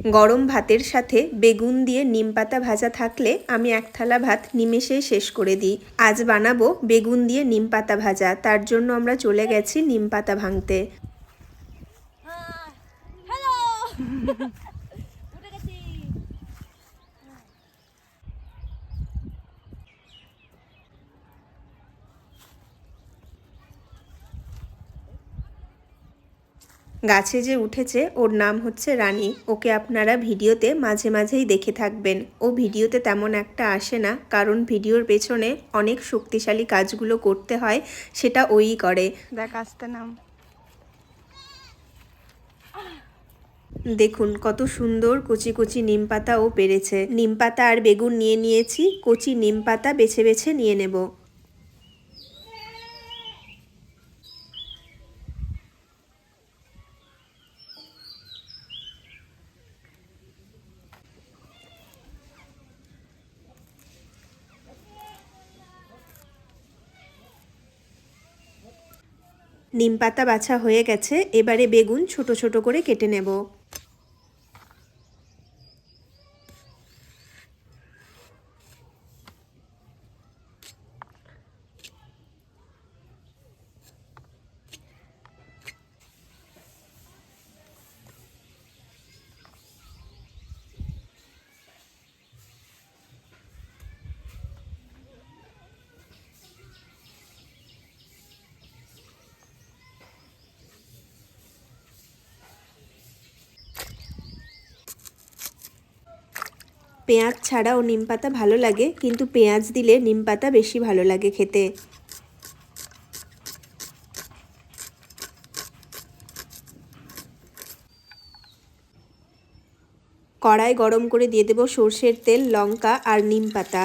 গরম ভাতের সাথে বেগুন দিয়ে নিমপাতা ভাজা থাকলে আমি এক থালা ভাত নিমেষেই শেষ করে দিই। আজ বানাবো বেগুন দিয়ে নিমপাতা ভাজা, তার জন্য আমরা চলে গেছি নিমপাতা ভাঙতে। গাছে যে উঠেছে ওর নাম হচ্ছে রানী। ওকে আপনারা ভিডিওতে মাঝে মাঝেই দেখে থাকবেন। ও ভিডিওতে তেমন একটা আসে না, কারণ ভিডিওর পেছনে অনেক শক্তিশালী কাজগুলো করতে হয়, সেটা ওই করে। দেখ আসতে নাম। দেখুন কত সুন্দর কচি কচি নিম পাতা ও পেরেছে। নিম পাতা আর বেগুন নিয়ে নিয়েছি, কচি নিম পাতা বেছে বেছে নিয়ে নেব। নিম পাতা বাছা হয়ে গেছে, এবারে বেগুন ছোট ছোট করে কেটে নেব। পেঁয়াজ ছাড়াও নিম পাতা ভালো লাগে, কিন্তু পেঁয়াজ দিলে নিম পাতা বেশি ভালো লাগে খেতে। কড়াই গরম করে দিয়ে দেব সর্ষের তেল, লঙ্কা আর নিম পাতা।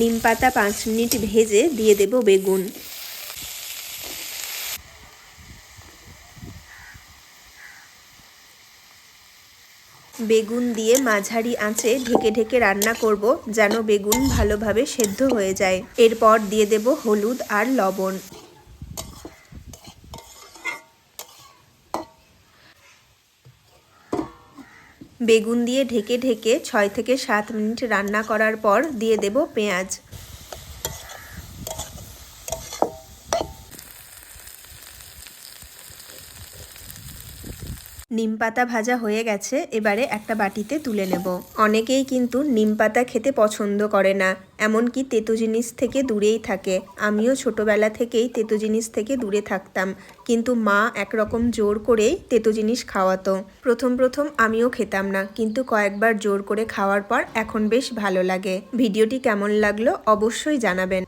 নিম পাতা 5 মিনিট ভেজে দিয়ে দেব বেগুন। বেগুন দিয়ে মাঝারি আঁচে ঢেকে ঢেকে রান্না করব, যেন বেগুন ভালোভাবে সেদ্ধ হয়ে যায়। এরপর দিয়ে দেব হলুদ আর লবণ। বেগুন দিয়ে ঢেকে ঢেকে 6 থেকে 7 মিনিট রান্না করার পর দিয়ে দেব পেঁয়াজ। নিম পাতা ভাজা হয়ে গেছে, এবারে একটা বাটিতে তুলে নেব। অনেকেই কিন্তু নিম পাতা খেতে পছন্দ করে না, এমনকি তেতো জিনিস থেকে দূরেই থাকে। আমিও ছোটবেলা থেকেই তেতো জিনিস থেকে দূরে থাকতাম, কিন্তু মা একরকম জোর করেই তেতো জিনিস খাওয়াতো। প্রথম প্রথম আমিও খেতাম না, কিন্তু কয়েকবার জোর করে খাওয়ার পর এখন বেশ ভালো লাগে। ভিডিওটি কেমন লাগলো অবশ্যই জানাবেন।